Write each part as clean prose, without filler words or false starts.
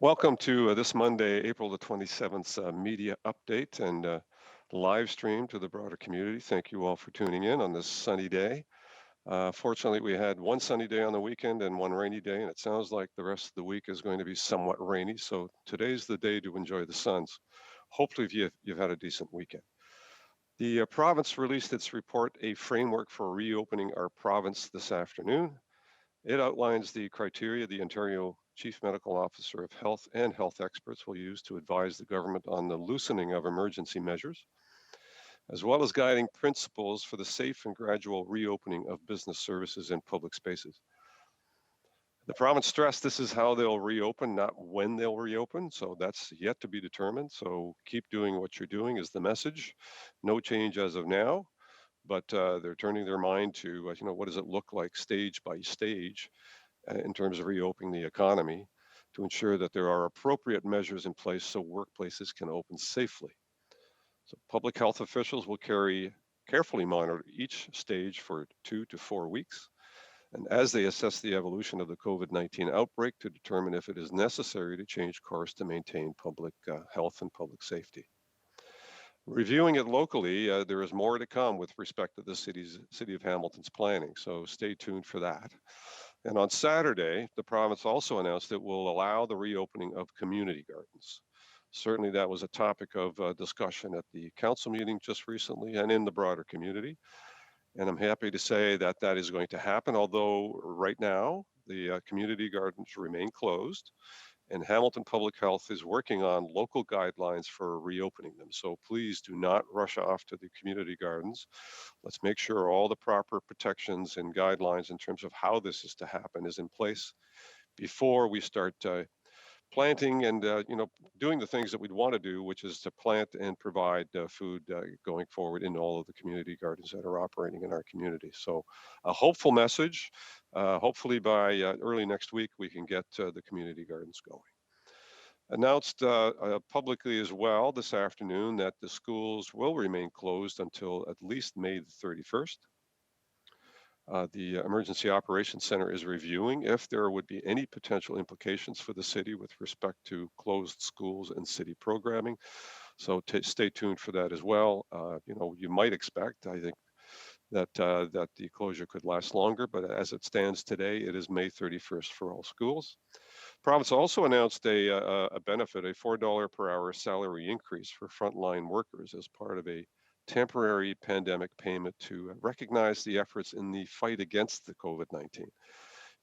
Welcome to this Monday, April the 27th media update and live stream to the broader community. Thank you all for tuning in on this sunny day. Fortunately, we had one sunny day on the weekend and one rainy day, and it sounds like the rest of the week is going to be somewhat rainy. So today's the day to enjoy the suns. Hopefully, you've had a decent weekend. The province released its report, A Framework for Reopening Our Province, this afternoon. It outlines the criteria the Ontario Chief Medical Officer of Health and health experts will use to advise the government on the loosening of emergency measures, as well as guiding principles for the safe and gradual reopening of business services and public spaces. The province stressed this is how they'll reopen, not when they'll reopen. So that's yet to be determined. So keep doing what you're doing is the message. No change as of now, but they're turning their mind to, what does it look like stage by stage in terms of reopening the economy to ensure that there are appropriate measures in place so workplaces can open safely. So public health officials will carefully monitor each stage for 2 to 4 weeks. And as they assess the evolution of the COVID-19 outbreak to determine if it is necessary to change course to maintain public health and public safety. Reviewing it locally, there is more to come with respect to the City of Hamilton's planning, so stay tuned for that. And on Saturday, the province also announced it will allow the reopening of community gardens. Certainly, that was a topic of discussion at the council meeting just recently and in the broader community. And I'm happy to say that that is going to happen, although right now the community gardens remain closed. And Hamilton Public Health is working on local guidelines for reopening them. So please do not rush off to the community gardens. Let's make sure all the proper protections and guidelines in terms of how this is to happen is in place before we start planting and doing the things that we'd want to do, which is to plant and provide food going forward in all of the community gardens that are operating in our community. So a hopeful message. Hopefully by early next week, we can get the community gardens going. Announced publicly as well this afternoon that the schools will remain closed until at least May the 31st. The Emergency Operations Center is reviewing if there would be any potential implications for the city with respect to closed schools and city programming. So stay tuned for that as well. You might expect, I think, that the closure could last longer, but as it stands today, it is May 31st for all schools. Province also announced a benefit, a $4 per hour salary increase for frontline workers as part of a temporary pandemic payment to recognize the efforts in the fight against the COVID-19.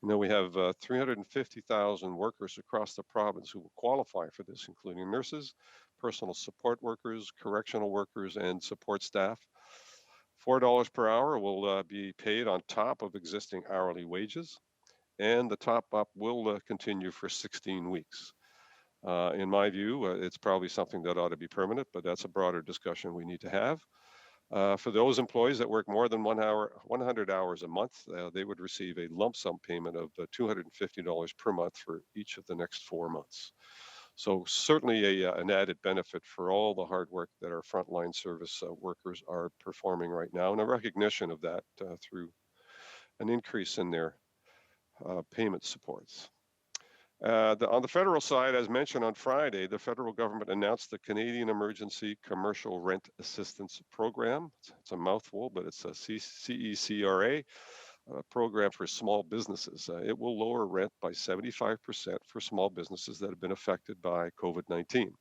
We have 350,000 workers across the province who will qualify for this, including nurses, personal support workers, correctional workers, and support staff. $4 per hour will be paid on top of existing hourly wages, and the top up will continue for 16 weeks. In my view, it's probably something that ought to be permanent, but that's a broader discussion we need to have. For those employees that work more than 100 hours a month, they would receive a lump sum payment of $250 per month for each of the next 4 months. So certainly an added benefit for all the hard work that our frontline service workers are performing right now, and a recognition of that through an increase in their payment supports. On the federal side, as mentioned on Friday, the federal government announced the Canadian Emergency Commercial Rent Assistance Program. It's a mouthful, but it's a CECRA program for small businesses. It will lower rent by 75% for small businesses that have been affected by COVID-19.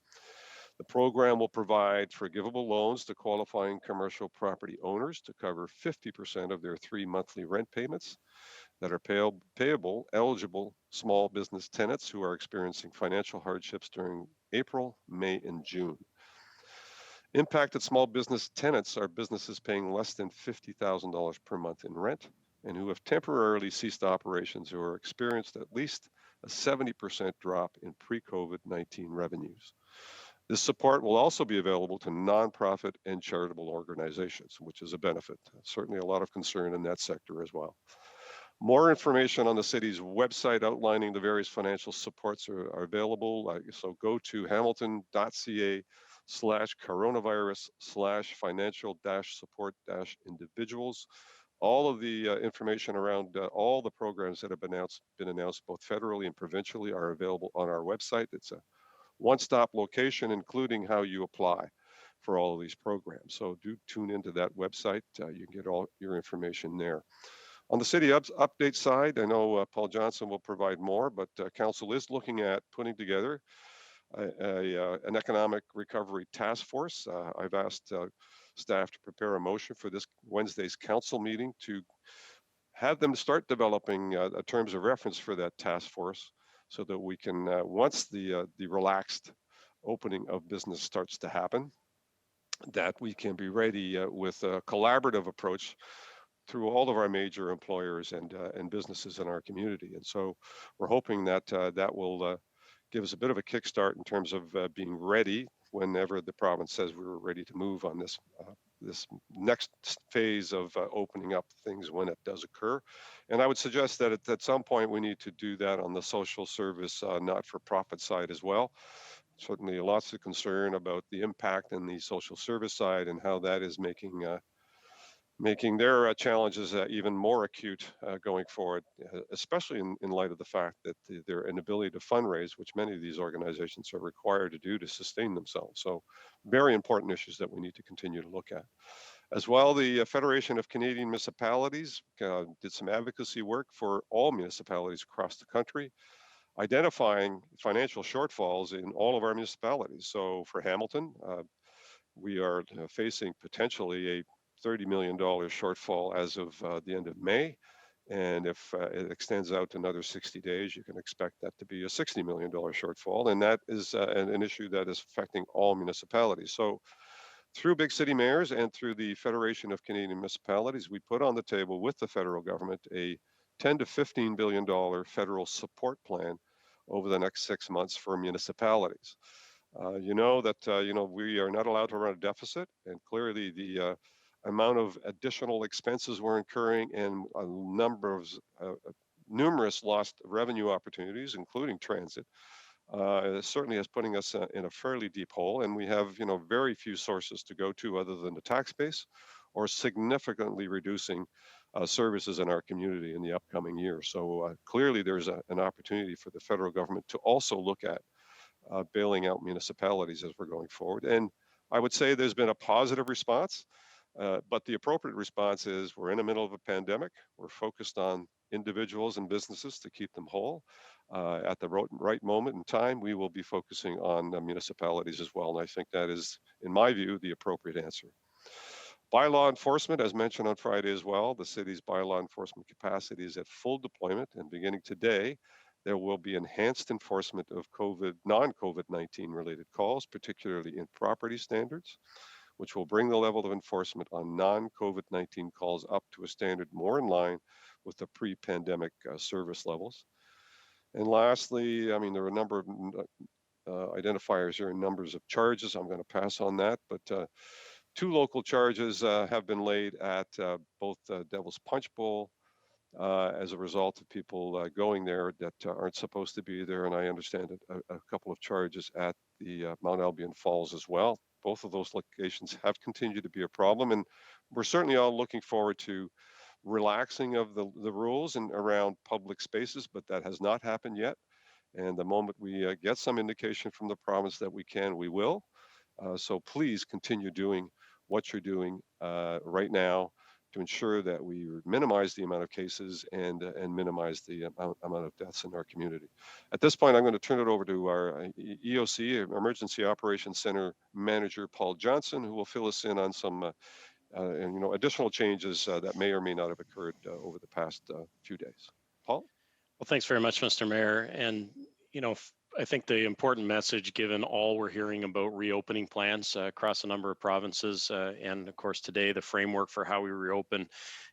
The program will provide forgivable loans to qualifying commercial property owners to cover 50% of their 3 monthly rent payments that are payable eligible small business tenants who are experiencing financial hardships during April, May, and June. Impacted small business tenants are businesses paying less than $50,000 per month in rent and who have temporarily ceased operations or experienced at least a 70% drop in pre-COVID-19 revenues. This support will also be available to nonprofit and charitable organizations, which is a benefit. Certainly a lot of concern in that sector as well. More information on the city's website outlining the various financial supports are available. So go to hamilton.ca/coronavirus/financial-support-individuals, All of the information around all the programs that have been announced both federally and provincially are available on our website. It's a one-stop location, including how you apply for all of these programs. So do tune into that website. You can get all your information there. On the city update side, I know Paul Johnson will provide more, but council is looking at putting together an economic recovery task force. I've asked staff to prepare a motion for this Wednesday's council meeting to have them start developing terms of reference for that task force so that we can, once the relaxed opening of business starts to happen, that we can be ready with a collaborative approach through all of our major employers and businesses in our community. And so we're hoping that that will give us a bit of a kickstart in terms of being ready whenever the province says we were ready to move on this next phase of opening up things when it does occur. And I would suggest that at some point we need to do that on the social service, not-for-profit side as well. Certainly lots of concern about the impact in the social service side and how that is making their challenges even more acute going forward, especially in light of the fact that their inability to fundraise, which many of these organizations are required to do to sustain themselves. So very important issues that we need to continue to look at. As well, the Federation of Canadian Municipalities did some advocacy work for all municipalities across the country, identifying financial shortfalls in all of our municipalities. So for Hamilton, we are facing potentially a $30 million shortfall as of the end of May. And if it extends out to another 60 days, you can expect that to be a $60 million shortfall. And that is an issue that is affecting all municipalities. So through Big City Mayors and through the Federation of Canadian Municipalities, we put on the table with the federal government a $10 to $15 billion federal support plan over the next 6 months for municipalities. You know that we are not allowed to run a deficit, and clearly the amount of additional expenses we're incurring and a number of numerous lost revenue opportunities, including transit, certainly is putting us in a fairly deep hole. And we have very few sources to go to other than the tax base, or significantly reducing services in our community in the upcoming year. So clearly there's an opportunity for the federal government to also look at bailing out municipalities as we're going forward. And I would say there's been a positive response, but the appropriate response is we're in the middle of a pandemic. We're focused on individuals and businesses to keep them whole. At the right moment in time, we will be focusing on municipalities as well. And I think that is, in my view, the appropriate answer. Bylaw enforcement, as mentioned on Friday as well, the city's bylaw enforcement capacity is at full deployment, and beginning today, there will be enhanced enforcement of non-COVID-19 related calls, particularly in property standards, which will bring the level of enforcement on non-COVID-19 calls up to a standard more in line with the pre-pandemic service levels. And lastly, I mean, there are a number of identifiers here and numbers of charges. I'm going to pass on that, but 2 local charges have been laid at both Devil's Punch Bowl as a result of people going there that aren't supposed to be there. And I understand a couple of charges at the Mount Albion Falls as well. Both of those locations have continued to be a problem. And we're certainly all looking forward to relaxing of the rules and around public spaces, but that has not happened yet. And the moment we get some indication from the province that we can, we will. So please continue doing what you're doing right now to ensure that we minimize the amount of cases and minimize the amount of deaths in our community. At this point, I'm going to turn it over to our EOC, Emergency Operations Center Manager, Paul Johnson, who will fill us in on some additional changes that may or may not have occurred over the past few days. Paul? Well, thanks very much, Mr. Mayor. And, I think the important message, given all we're hearing about reopening plans across a number of provinces, and of course today, the framework for how we reopen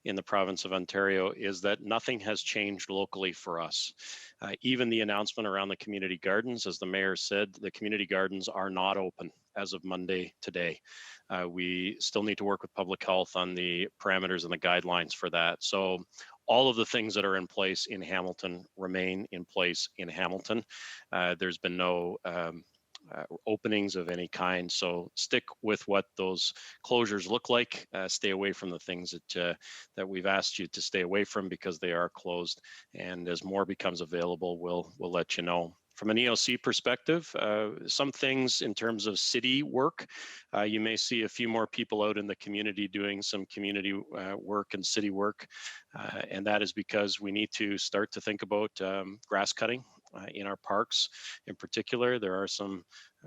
in the province of Ontario, is that nothing has changed locally for us. Even the announcement around the community gardens, as the mayor said, the community gardens are not open as of Monday today. We still need to work with public health on the parameters and the guidelines for that. So all of the things that are in place in Hamilton remain in place in Hamilton. There's been no openings of any kind. So stick with what those closures look like. Stay away from the things that we've asked you to stay away from because they are closed. And as more becomes available, we'll let you know. From an EOC perspective, some things in terms of city work, you may see a few more people out in the community doing some community work and city work. And that is because we need to start to think about grass cutting in our parks in particular. There are some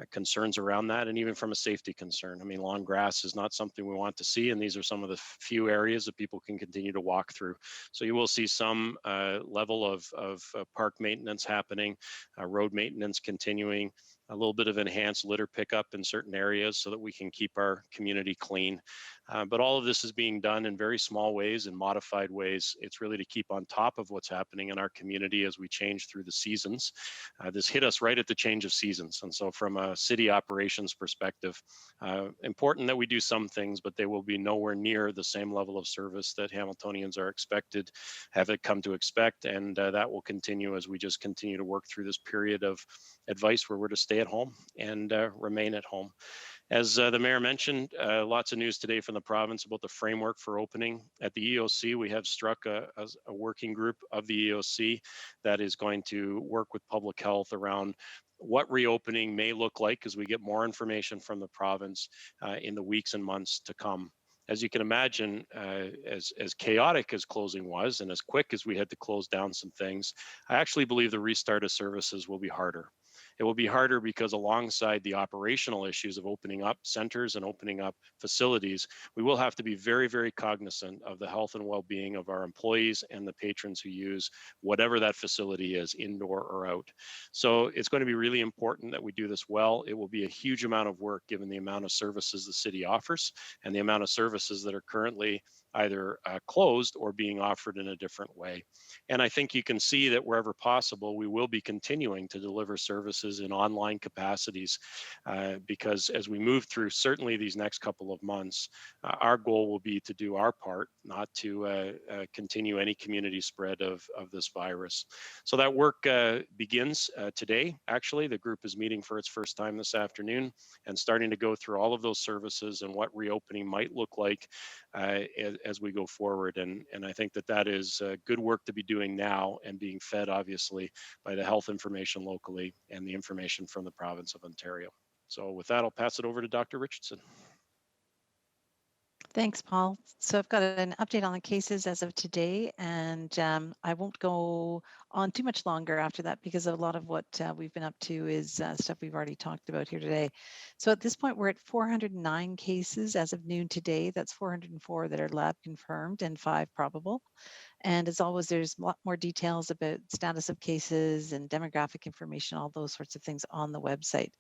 concerns around that, and even from a safety concern. I mean, long grass is not something we want to see, and these are some of the few areas that people can continue to walk through. So you will see some level of park maintenance happening, road maintenance continuing, a little bit of enhanced litter pickup in certain areas so that we can keep our community clean. But all of this is being done in very small ways and modified ways. It's really to keep on top of what's happening in our community as we change through the seasons. This hit us right at the change of seasons. And so from a city operations perspective, important that we do some things, but they will be nowhere near the same level of service that Hamiltonians are expected, have it come to expect. And that will continue as we just continue to work through this period of advice where we're to stay at home and remain at home. As the mayor mentioned, lots of news today from the province about the framework for opening. At the EOC, we have struck a working group of the EOC that is going to work with public health around what reopening may look like as we get more information from the province in the weeks and months to come. As you can imagine, as chaotic as closing was and as quick as we had to close down some things, I actually believe the restart of services will be harder. It will be harder because alongside the operational issues of opening up centers and opening up facilities, we will have to be very, very cognizant of the health and well-being of our employees and the patrons who use whatever that facility is, indoor or out. So it's going to be really important that we do this well. It will be a huge amount of work given the amount of services the city offers and the amount of services that are currently either closed or being offered in a different way. And I think you can see that wherever possible, we will be continuing to deliver services in online capacities because as we move through certainly these next couple of months, our goal will be to do our part, not to continue any community spread of this virus. So that work begins today. Actually, the group is meeting for its first time this afternoon and starting to go through all of those services and what reopening might look like as we go forward. And I think that is good work to be doing now and being fed obviously by the health information locally and the information from the province of Ontario. So with that, I'll pass it over to Dr. Richardson. Thanks, Paul. So I've got an update on the cases as of today, and I won't go on too much longer after that because a lot of what we've been up to is stuff we've already talked about here today. So at this point, we're at 409 cases as of noon today. That's 404 that are lab confirmed and 5 probable. And as always, there's a lot more details about status of cases and demographic information, all those sorts of things on the website.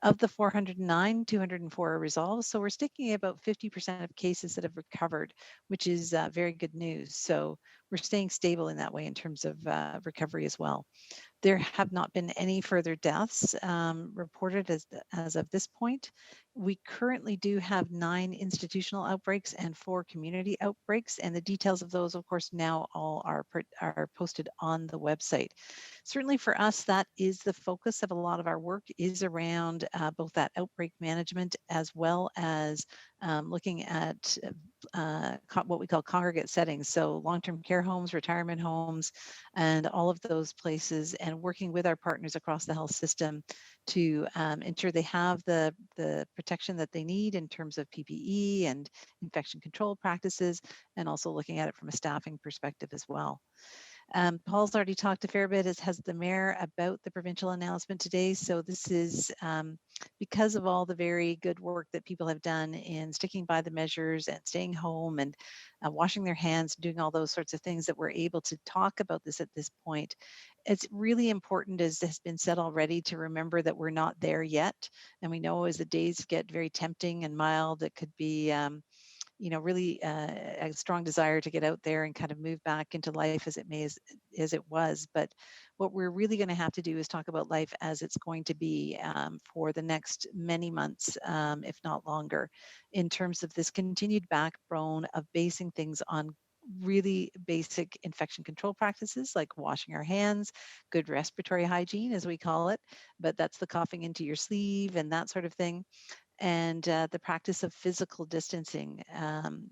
Of the 409, 204 are resolved. So we're sticking at about 50% of cases that have recovered, which is very good news. So we're staying stable in that way in terms of recovery as well. There have not been any further deaths reported as of this point. We currently do have 9 institutional outbreaks and 4 community outbreaks, and the details of those, of course, now all are posted on the website. Certainly for us, that is the focus of a lot of our work is around both that outbreak management as well as looking at what we call congregate settings. So long-term care homes, retirement homes, and all of those places, and working with our partners across the health system to ensure they have the protection that they need in terms of PPE and infection control practices, and also looking at it from a staffing perspective as well. Paul's already talked a fair bit, as has the mayor, about the provincial announcement today. So this is because of all the very good work that people have done in sticking by the measures and staying home and washing their hands, doing all those sorts of things, that we're able to talk about this at this point. It's really important, as has been said already, to remember that we're not there yet. And we know as the days get very tempting and mild, it could be really a strong desire to get out there and kind of move back into life as it was. But what we're really going to have to do is talk about life as it's going to be for the next many months, if not longer, in terms of this continued backbone of basing things on really basic infection control practices like washing our hands, good respiratory hygiene, as we call it, but that's the coughing into your sleeve and that sort of thing, and the practice of physical distancing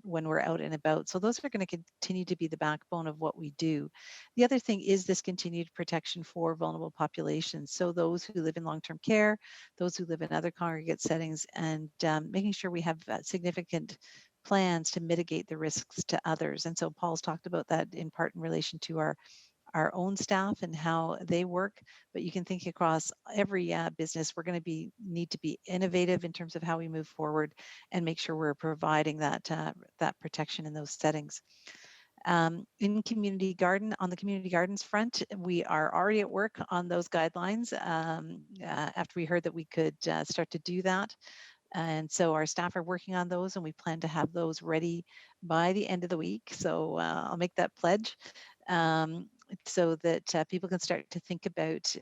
when we're out and about. So those are going to continue to be the backbone of what we do. The other thing is this continued protection for vulnerable populations. So those who live in long-term care, those who live in other congregate settings, and making sure we have significant plans to mitigate the risks to others. And so Paul's talked about that in part in relation to our own staff and how they work, but you can think across every business. We're going to need to be innovative in terms of how we move forward and make sure we're providing that protection in those settings. In community garden, on the community gardens front, we are already at work on those guidelines after we heard that we could start to do that. And so our staff are working on those, and we plan to have those ready by the end of the week. So I'll make that pledge so that people can start to think about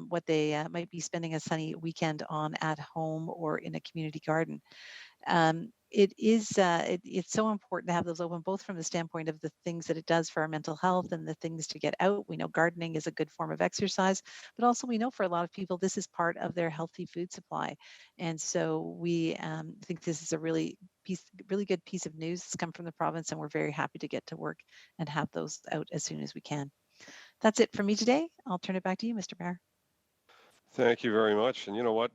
what they might be spending a sunny weekend on at home or in a community garden. It's so important to have those open, both from the standpoint of the things that it does for our mental health and the things to get out. We know gardening is a good form of exercise, but also we know for a lot of people this is part of their healthy food supply. And so we think this is a really good piece of news that's come from the province, and we're very happy to get to work and have those out as soon as we can. That's it for me today. I'll turn it back to you, Mr. Mayor. Thank you very much. And you know what?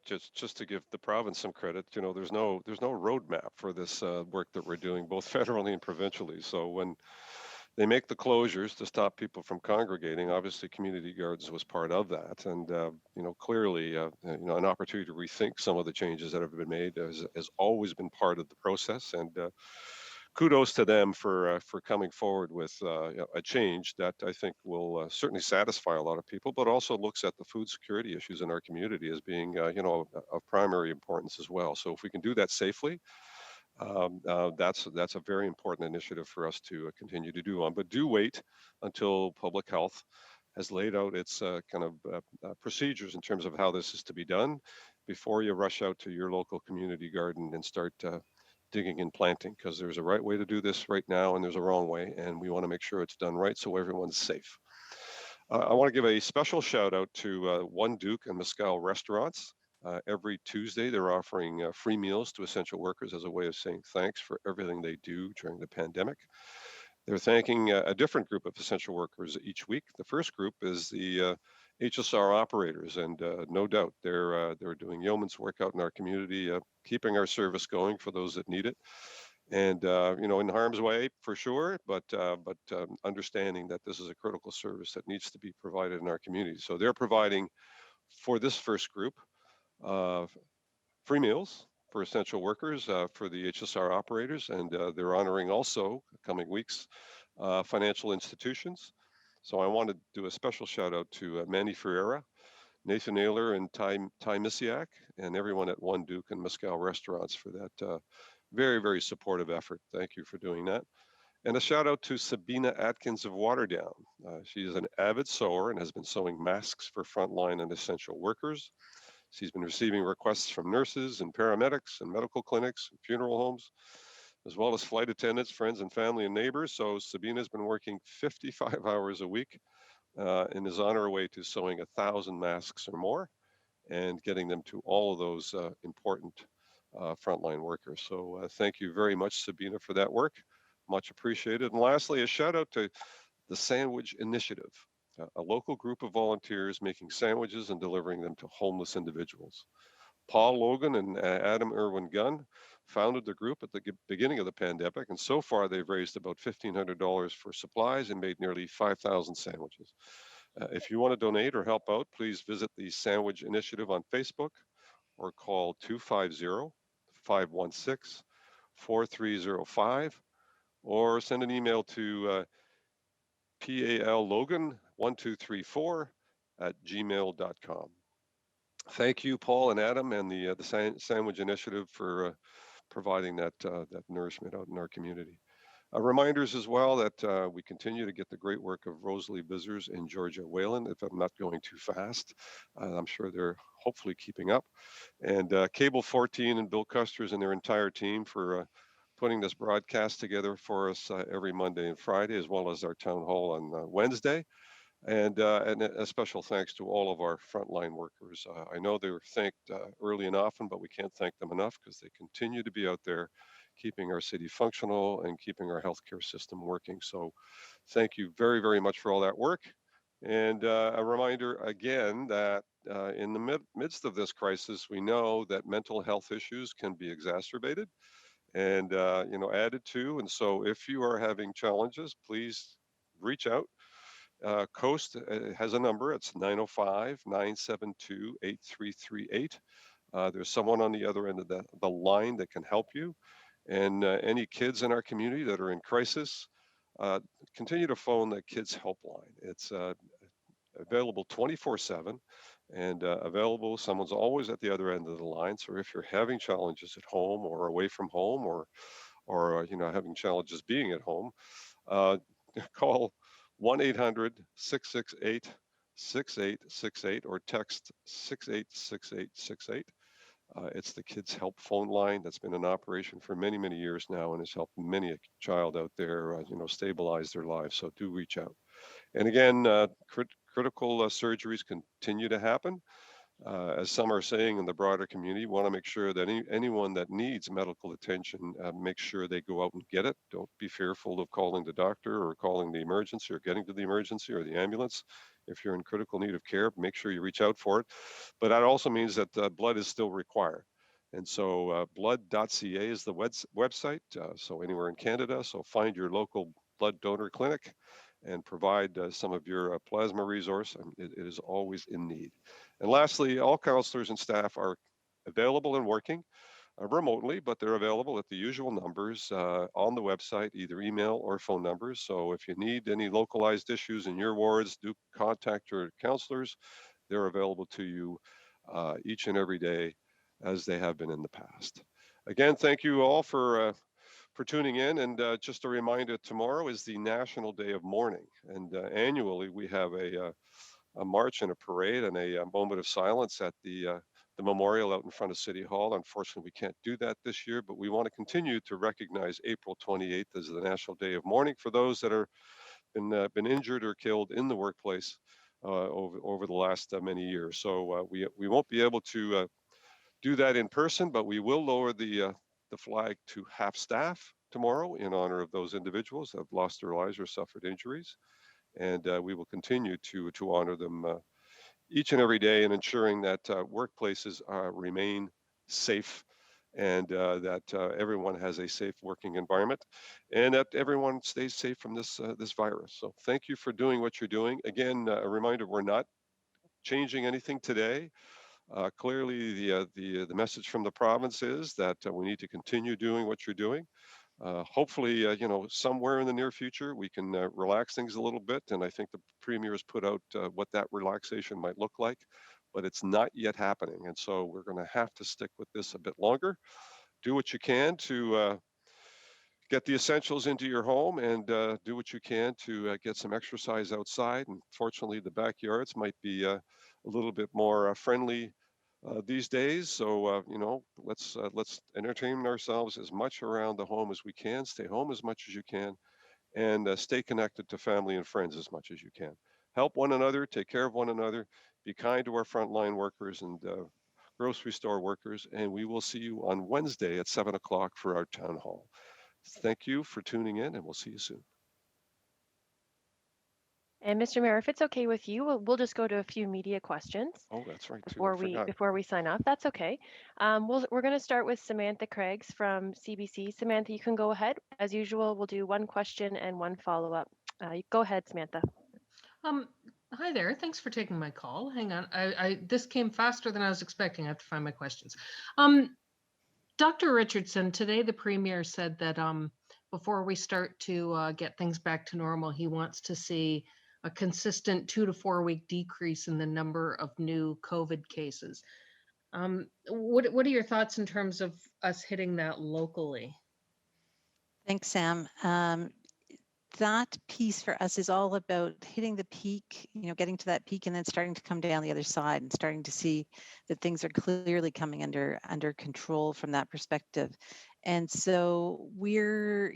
Just to give the province some credit, there's no roadmap for this work that we're doing, both federally and provincially. So when they make the closures to stop people from congregating, obviously community gardens was part of that, and clearly, an opportunity to rethink some of the changes that have been made has always been part of the process. And kudos to them for coming forward with a change that I think will certainly satisfy a lot of people, but also looks at the food security issues in our community as being of primary importance as well. So if we can do that safely, that's a very important initiative for us to continue to do on. But do wait until public health has laid out its procedures in terms of how this is to be done before you rush out to your local community garden and start digging and planting, because there's a right way to do this right now and there's a wrong way, and we want to make sure it's done right so everyone's safe. I want to give a special shout out to One Duke and Mescal restaurants. Every Tuesday, they're offering free meals to essential workers as a way of saying thanks for everything they do during the pandemic. They're thanking a different group of essential workers each week. The first group is the HSR operators, and no doubt they're doing yeoman's work out in our community, keeping our service going for those that need it. And in harm's way for sure, but understanding that this is a critical service that needs to be provided in our community. So they're providing for this first group free meals for essential workers, for the HSR operators, and they're honoring also, coming weeks, financial institutions. So I want to do a special shout out to Manny Ferreira, Nathan Naylor, and Ty Misiak, and everyone at One Duke and Mescal restaurants for that very, very supportive effort. Thank you for doing that. And a shout out to Sabina Atkins of Waterdown. She is an avid sewer and has been sewing masks for frontline and essential workers. She's been receiving requests from nurses and paramedics and medical clinics and funeral homes, as well as flight attendants, friends and family and neighbors. So Sabina's been working 55 hours a week and is on her way to sewing 1,000 masks or more and getting them to all of those important frontline workers. So thank you very much, Sabina, for that work. Much appreciated. And lastly, a shout out to the Sandwich Initiative, a local group of volunteers making sandwiches and delivering them to homeless individuals. Paul Logan and Adam Irwin Gunn founded the group at the beginning of the pandemic, and so far they've raised about $1,500 for supplies and made nearly 5,000 sandwiches. If you want to donate or help out, please visit the Sandwich Initiative on Facebook or call 250-516-4305 or send an email to pallogan1234@gmail.com. Thank you, Paul and Adam, and the Sandwich Initiative for providing that nourishment out in our community. Reminders as well that we continue to get the great work of Rosalie Bizzers and Georgia Whalen. If I'm not going too fast, I'm sure they're hopefully keeping up. And Cable 14 and Bill Custers and their entire team for putting this broadcast together for us every Monday and Friday, as well as our town hall on Wednesday. And a special thanks to all of our frontline workers. I know they're thanked early and often, but we can't thank them enough because they continue to be out there keeping our city functional and keeping our healthcare system working. So thank you very, very much for all that work. And a reminder again that in the midst of this crisis, we know that mental health issues can be exacerbated and added to. And so if you are having challenges, please reach out. Coast has a number. It's 905-972-8338. There's someone on the other end of the line that can help you. And any kids in our community that are in crisis, uh, continue to phone the Kids Helpline. It's available 24/7 and available. Someone's always at the other end of the line. So if you're having challenges at home or away from home, or having challenges being at home, uh, call 1-800-668-6868 or text 686868. It's the Kids Help phone line that's been in operation for many, many years now and has helped many a child out there, stabilize their lives. So do reach out. And again, critical surgeries continue to happen. As some are saying in the broader community, want to make sure that anyone that needs medical attention, make sure they go out and get it. Don't be fearful of calling the doctor or calling the emergency or getting to the emergency or the ambulance. If you're in critical need of care, make sure you reach out for it. But that also means that blood is still required. And so blood.ca is the website. So anywhere in Canada, so find your local blood donor clinic and provide some of your plasma resource. It is always in need. And lastly, all counselors and staff are available and working remotely, but they're available at the usual numbers on the website, either email or phone numbers. So if you need any localized issues in your wards, do contact your counselors. They're available to you each and every day as they have been in the past. Again, thank you all for tuning in. And just a reminder, tomorrow is the National Day of Mourning. And annually, we have a march and a parade and a moment of silence at the memorial out in front of City Hall. Unfortunately, we can't do that this year, but we want to continue to recognize April 28th as the National Day of Mourning for those that are been injured or killed in the workplace over the last many years. So we won't be able to do that in person, but we will lower the flag to half staff tomorrow in honor of those individuals that have lost their lives or suffered injuries. And we will continue to honor them each and every day in ensuring that workplaces remain safe and that everyone has a safe working environment and that everyone stays safe from this virus. So thank you for doing what you're doing. Again, a reminder, we're not changing anything today. Clearly, the message from the province is that we need to continue doing what you're doing. Hopefully, somewhere in the near future, we can relax things a little bit. And I think the Premier has put out what that relaxation might look like, but it's not yet happening. And so we're going to have to stick with this a bit longer. Do what you can to get the essentials into your home and do what you can to get some exercise outside. And fortunately, the backyards might be a little bit more friendly these days. So let's entertain ourselves as much around the home as we can. Stay home as much as you can, and stay connected to family and friends as much as you can. Help one another. Take care of one another. Be kind to our frontline workers and grocery store workers. And we will see you on Wednesday at 7 o'clock for our town hall. Thank you for tuning in, and we'll see you soon. And Mr. Mayor, if it's okay with you, we'll just go to a few media questions Oh, that's right, too. before we sign off. That's okay. We're going to start with Samantha Craigs from CBC. Samantha, you can go ahead. As usual, we'll do one question and one follow-up. Go ahead, Samantha. Hi there. Thanks for taking my call. Hang on. This came faster than I was expecting. I have to find my questions. Dr. Richardson, today the Premier said that before we start to get things back to normal, he wants to see a consistent 2 to 4 week decrease in the number of new COVID cases. What are your thoughts in terms of us hitting that locally? Thanks, Sam. That piece for us is all about hitting the peak, getting to that peak and then starting to come down the other side and starting to see that things are clearly coming under control from that perspective. And so we're,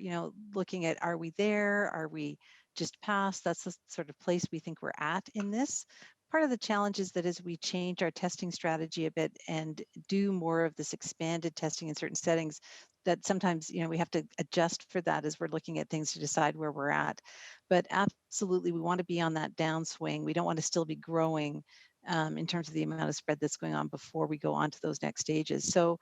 looking at, are we there? Are we just past? That's the sort of place we think we're at in this. Part of the challenge is that as we change our testing strategy a bit and do more of this expanded testing in certain settings, that sometimes, we have to adjust for that as we're looking at things to decide where we're at. But absolutely, we want to be on that downswing. We don't want to still be growing in terms of the amount of spread that's going on before we go on to those next stages. So,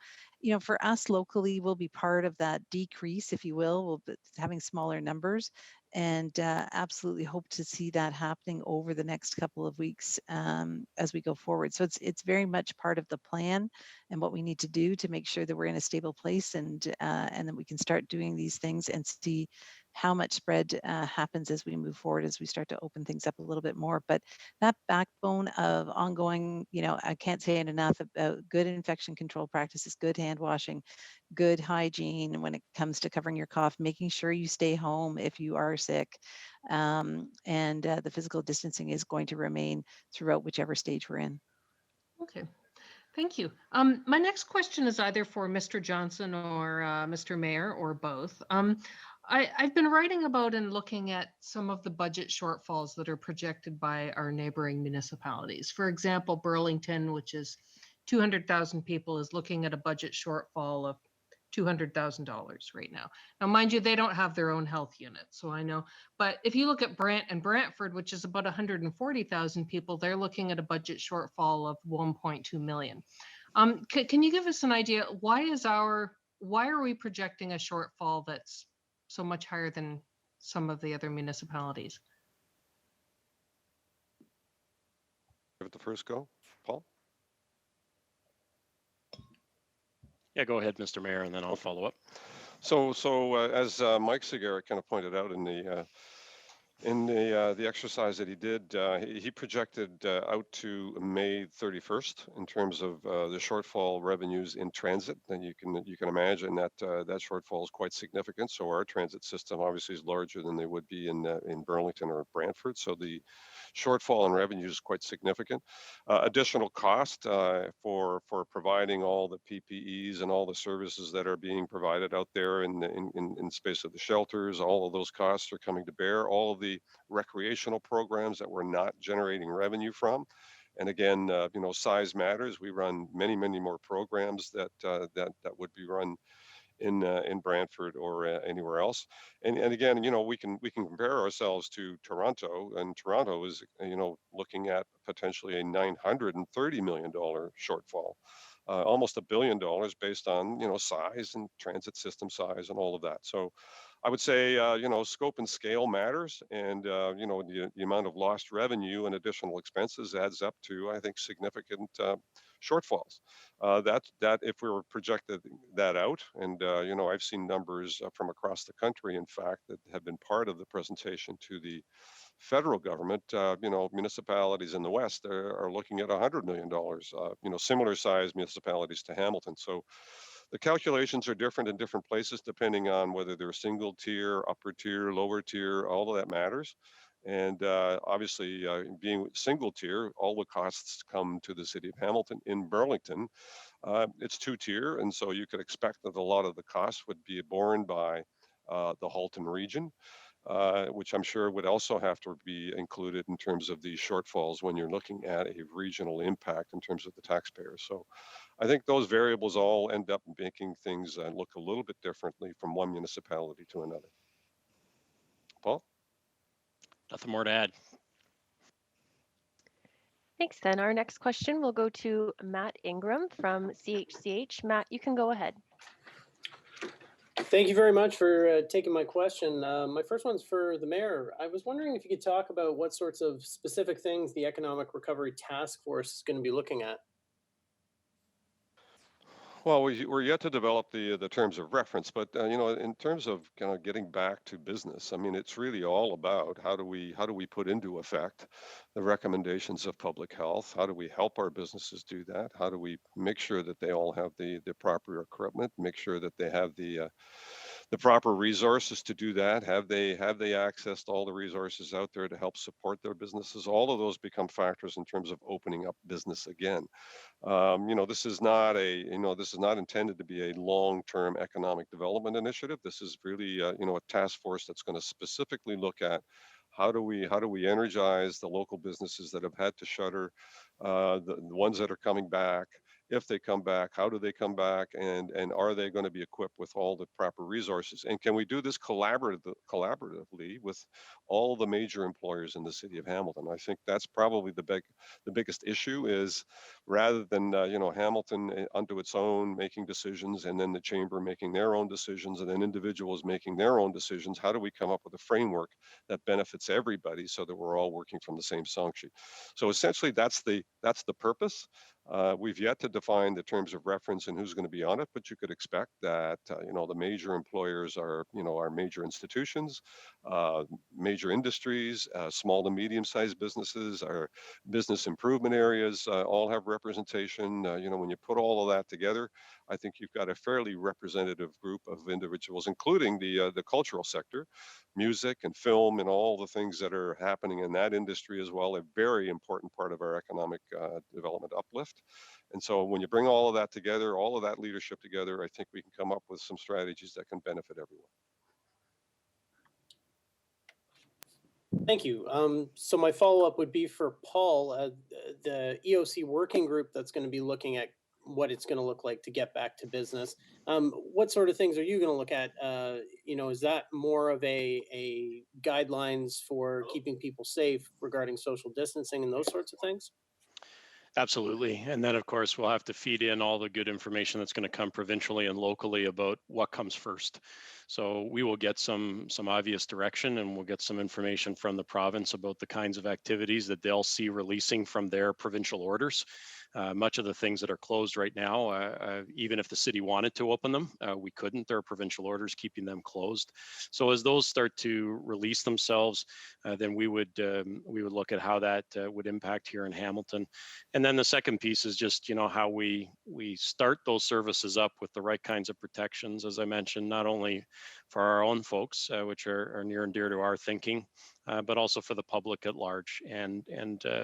for us locally, we'll be part of that decrease, if you will. We'll be having smaller numbers, and absolutely hope to see that happening over the next couple of weeks as we go forward. So it's very much part of the plan and what we need to do to make sure that we're in a stable place, and that we can start doing these things and see how much spread happens as we move forward, as we start to open things up a little bit more. But that backbone of ongoing, I can't say it enough about good infection control practices, good hand washing, good hygiene when it comes to covering your cough, making sure you stay home if you are sick. And the physical distancing is going to remain throughout whichever stage we're in. Okay. Thank you. My next question is either for Mr. Johnson or Mr. Mayor, or both. I've been writing about and looking at some of the budget shortfalls that are projected by our neighboring municipalities. For example, Burlington, which is 200,000 people, is looking at a budget shortfall of $200,000 right now. Now, mind you, they don't have their own health unit, so I know. But if you look at Brant and Brantford, which is about 140,000 people, they're looking at a budget shortfall of 1.2 million. Can you give us an idea? Why are we projecting a shortfall that's so much higher than some of the other municipalities? Give it the first go, Paul. Yeah, go ahead, Mr. Mayor, and then I'll follow up. So as Mike Segarra kind of pointed out in the exercise that he did, he projected out to May 31st in terms of the shortfall revenues in transit. And you can imagine that that shortfall is quite significant. So our transit system obviously is larger than they would be in Burlington or Brantford. So the shortfall in revenue is quite significant. Additional cost for providing all the PPEs and all the services that are being provided out there in space of the shelters. All of those costs are coming to bear. All of the recreational programs that we're not generating revenue from. And again, size matters. We run many more programs that would be run in Brantford or anywhere else. And again, we can compare ourselves to Toronto, and Toronto is looking at potentially a $930 million shortfall. Almost $1 billion based on size and transit system size and all of that. So I would say scope and scale matters, and the amount of lost revenue and additional expenses adds up to, I think, significant shortfalls. That if we were projected that out, and I've seen numbers from across the country, in fact, that have been part of the presentation to the federal government. Municipalities in the West are looking at $100 million. Similar sized municipalities to Hamilton. So the calculations are different in different places depending on whether they're single tier, upper tier, lower tier. All of that matters. And obviously, being single tier, all the costs come to the city of Hamilton. In Burlington, it's two tier, and so you could expect that a lot of the costs would be borne by the Halton region. Which I'm sure would also have to be included in terms of these shortfalls when you're looking at a regional impact in terms of the taxpayers. So I think those variables all end up making things look a little bit differently from one municipality to another. Paul? Nothing more to add. Thanks, then. Our next question will go to Matt Ingram from CHCH. Matt, you can go ahead. Thank you very much for taking my question. My first one's for the mayor. I was wondering if you could talk about what sorts of specific things the Economic Recovery Task Force is going to be looking at. Well, we're yet to develop the terms of reference, but in terms of kind of getting back to business, I mean, it's really all about how do we put into effect the recommendations of public health? How do we help our businesses do that? How do we make sure that they all have the proper equipment? Make sure that they have the the proper resources to do that? Have they accessed all the resources out there to help support their businesses? All of those become factors in terms of opening up business again. This is not intended to be a long-term economic development initiative. This is really, a task force that's going to specifically look at how do we energize the local businesses that have had to shutter, the ones that are coming back. If they come back, how do they come back, and are they going to be equipped with all the proper resources? And can we do this collaboratively with all the major employers in the city of Hamilton? I think that's probably the biggest issue is, rather than Hamilton unto its own making decisions, and then the chamber making their own decisions, and then individuals making their own decisions. How do we come up with a framework that benefits everybody so that we're all working from the same song sheet? So essentially, that's the purpose. We've yet to define the terms of reference and who's going to be on it, but you could expect that the major employers are our major institutions, major industries, small to medium-sized businesses, our business improvement areas all have representation. When you put all of that together, I think you've got a fairly representative group of individuals, including the cultural sector, music and film and all the things that are happening in that industry as well, a very important part of our economic development uplift. And so when you bring all of that together, all of that leadership together, I think we can come up with some strategies that can benefit everyone. Thank you. So my follow-up would be for Paul, the EOC working group that's going to be looking at what it's going to look like to get back to business. What sort of things are you going to look at? Is that more of a guidelines for keeping people safe regarding social distancing and those sorts of things? Absolutely. And then, of course, we'll have to feed in all the good information that's going to come provincially and locally about what comes first. So we will get some obvious direction, and we'll get some information from the province about the kinds of activities that they'll see releasing from their provincial orders. Much of the things that are closed right now, even if the city wanted to open them, we couldn't. There are provincial orders keeping them closed. So as those start to release themselves, then we would look at how that would impact here in Hamilton. And then the second piece is just how we start those services up with the right kinds of protections, as I mentioned, not only for our own folks, which are near and dear to our thinking, but also for the public at large. And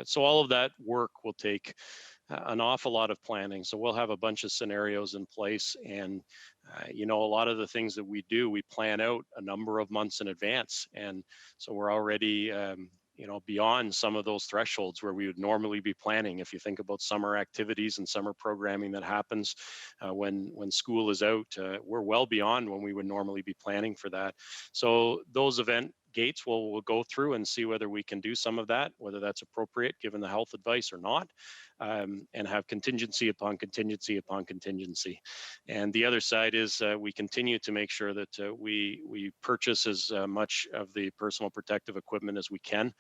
so all of that work will take an awful lot of planning. So we'll have a bunch of scenarios in place, and a lot of the things that we do, we plan out a number of months in advance. And so we're already beyond some of those thresholds where we would normally be planning. If you think about summer activities and summer programming that happens when school is out, we're well beyond when we would normally be planning for that. So those event gates we'll go through and see whether we can do some of that, whether that's appropriate given the health advice or not, and have contingency upon contingency upon contingency. And the other side is we continue to make sure that we purchase as much of the personal protective equipment as we can,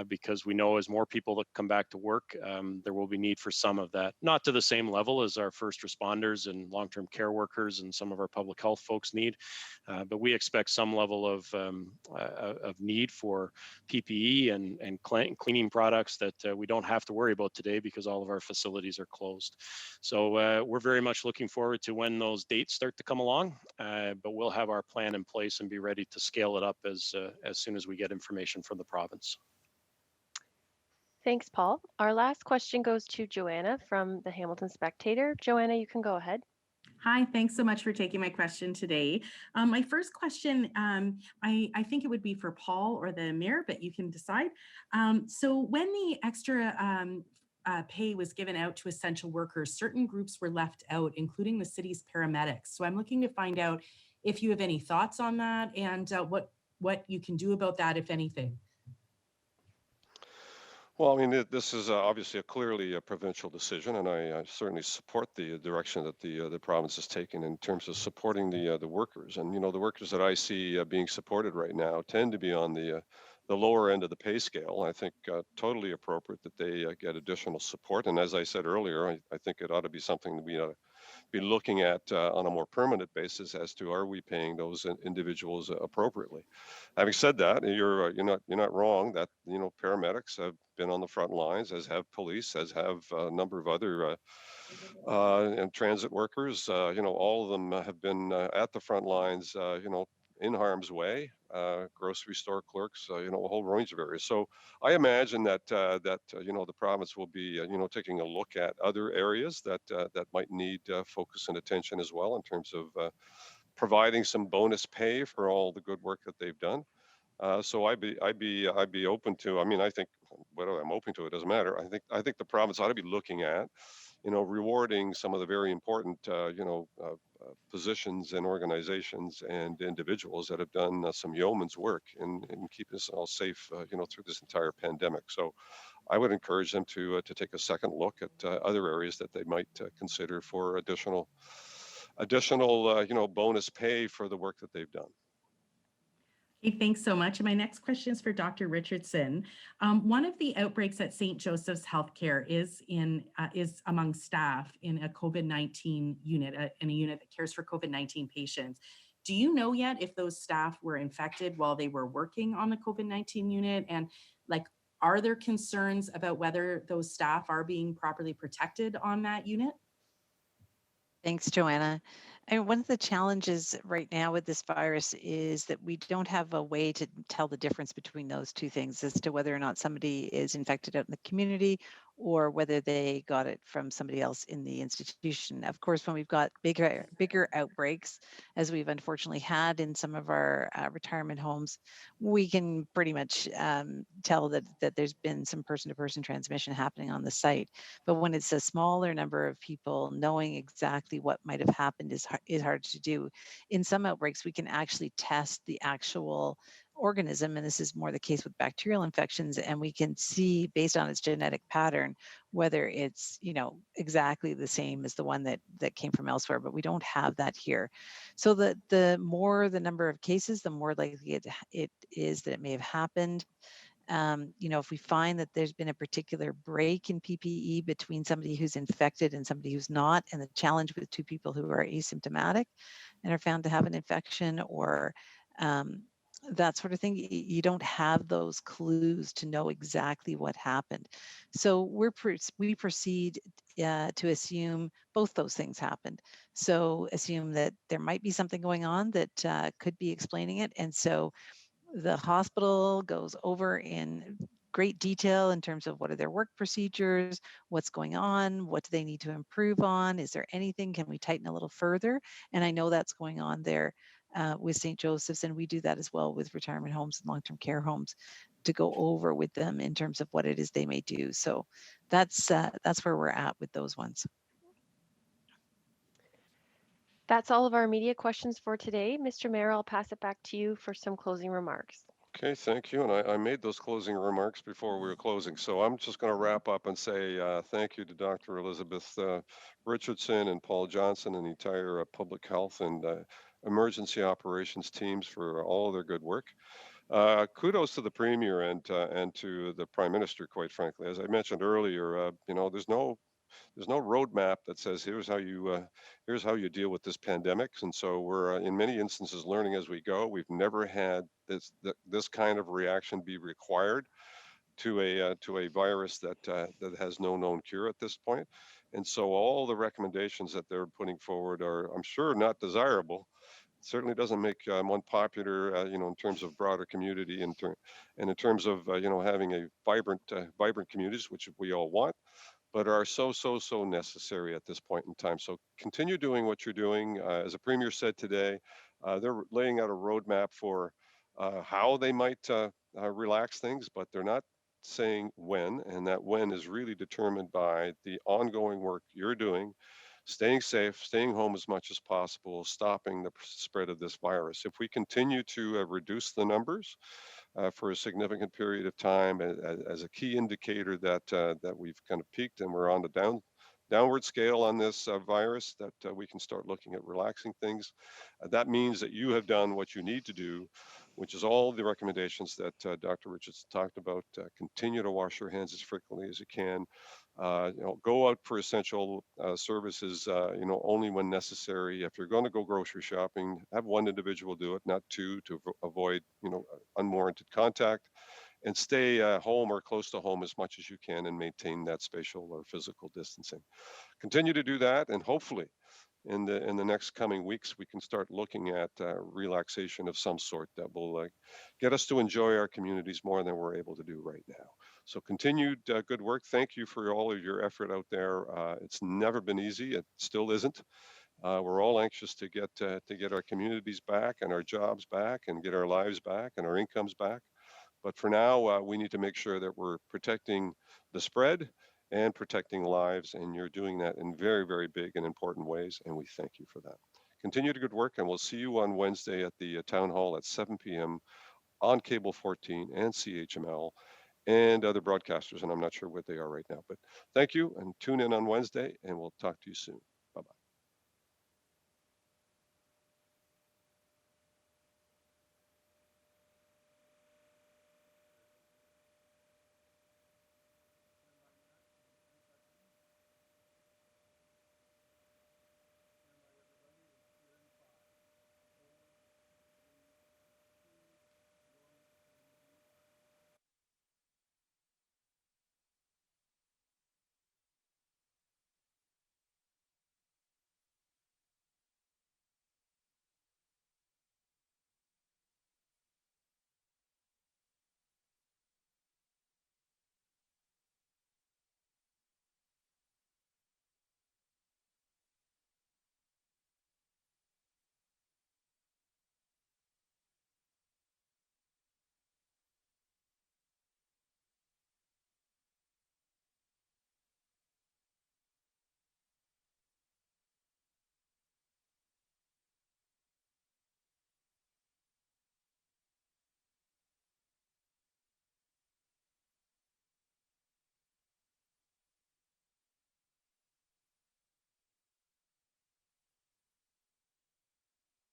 because we know as more people that come back to work, there will be need for some of that. Not to the same level as our first responders and long-term care workers and some of our public health folks need, but we expect some level of need for PPE and cleaning products that we don't have to worry about today because all of our facilities are closed. So we're very much looking forward to when those dates start to come along, but we'll have our plan in place and be ready to scale it up as soon as we get information from the province. Thanks, Paul. Our last question goes to Joanna from the Hamilton Spectator. Joanna, you can go ahead. Hi, thanks so much for taking my question today. My first question, I think it would be for Paul or the mayor, but you can decide. So when the extra pay was given out to essential workers, certain groups were left out, including the city's paramedics. So I'm looking to find out if you have any thoughts on that and what you can do about that, if anything. Well, I mean, this is obviously clearly a provincial decision, and I certainly support the direction that the province is taking in terms of supporting the workers. And the workers that I see being supported right now tend to be on the lower end of the pay scale. I think totally appropriate that they get additional support. And as I said earlier, I think it ought to be something that we be looking at on a more permanent basis as to, are we paying those individuals appropriately. Having said that, you're not wrong that paramedics have been on the front lines, as have police, as have a number of other and transit workers. All of them have been at the front lines. In harm's way, grocery store clerks, a whole range of areas. So I imagine that the province will be taking a look at other areas that might need focus and attention as well, in terms of providing some bonus pay for all the good work that they've done. So I'd be open to. I mean, I think whether I'm open to it doesn't matter. I think the province ought to be looking at rewarding some of the very important positions and organizations and individuals that have done some yeoman's work in keeping us all safe through this entire pandemic. So I would encourage them to take a second look at other areas that they might consider for additional bonus pay for the work that they've done. Okay, thanks so much. And my next question is for Dr. Richardson. One of the outbreaks at St. Joseph's Healthcare is among staff in a COVID-19 unit, in a unit that cares for COVID-19 patients. Do you know yet if those staff were infected while they were working on the COVID-19 unit? And are there concerns about whether those staff are being properly protected on that unit? Thanks, Joanna. And one of the challenges right now with this virus is that we don't have a way to tell the difference between those two things as to whether or not somebody is infected out in the community or whether they got it from somebody else in the institution. Of course, when we've got bigger outbreaks, as we've unfortunately had in some of our retirement homes, we can pretty much tell that there's been some person-to-person transmission happening on the site. But when it's a smaller number of people, knowing exactly what might have happened is hard to do. In some outbreaks, we can actually test the actual organism, and this is more the case with bacterial infections, and we can see based on its genetic pattern whether it's exactly the same as the one that came from elsewhere, but we don't have that here. So the more the number of cases, the more likely it is that it may have happened. If we find that there's been a particular break in PPE between somebody who's infected and somebody who's not, and the challenge with two people who are asymptomatic and are found to have an infection or that sort of thing, you don't have those clues to know exactly what happened. So we proceed to assume both those things happened. So assume that there might be something going on that could be explaining it. And so the hospital goes over in great detail in terms of what are their work procedures, what's going on, what do they need to improve on, is there anything, can we tighten a little further? And I know that's going on there with St. Joseph's, and we do that as well with retirement homes and long-term care homes to go over with them in terms of what it is they may do. So that's where we're at with those ones. That's all of our media questions for today. Mr. Mayor, I'll pass it back to you for some closing remarks. Okay, thank you. And I made those closing remarks before we were closing. So I'm just going to wrap up and say thank you to Dr. Elizabeth Richardson and Paul Johnson and the entire public health and emergency operations teams for all of their good work. Kudos to the Premier and to the Prime Minister, quite frankly. As I mentioned earlier, there's no roadmap that says here's how you deal with this pandemic, and so we're in many instances learning as we go. We've never had this kind of reaction be required to a virus that has no known cure at this point, and so all the recommendations that they're putting forward are, I'm sure, not desirable. It certainly doesn't make one popular, in terms of broader community and in terms of having a vibrant communities, which we all want, but are so necessary at this point in time. So continue doing what you're doing. As the Premier said today, they're laying out a roadmap for how they might relax things, but they're not saying when, and that when is really determined by the ongoing work you're doing, staying safe, staying home as much as possible, stopping the spread of this virus. If we continue to reduce the numbers for a significant period of time as a key indicator that we've kind of peaked and we're on the downward scale on this virus, that we can start looking at relaxing things. That means that you have done what you need to do, which is all the recommendations that Dr. Richardson talked about. Continue to wash your hands as frequently as you can. Go out for essential services, only when necessary. If you're going to go grocery shopping, have one individual do it, not two, to avoid, unwarranted contact, and stay home or close to home as much as you can and maintain that spatial or physical distancing. Continue to do that, and hopefully in the next coming weeks, we can start looking at relaxation of some sort that will get us to enjoy our communities more than we're able to do right now. So continued good work. Thank you for all of your effort out there. It's never been easy. It still isn't. We're all anxious to get our communities back and our jobs back and get our lives back and our incomes back. But for now, we need to make sure that we're protecting the spread and protecting lives. And you're doing that in very, very big and important ways. And we thank you for that. Continue to good work. And we'll see you on Wednesday at the town hall at 7 p.m. on Cable 14 and CHML and other broadcasters. And I'm not sure what they are right now. But thank you, and tune in on Wednesday, and we'll talk to you soon.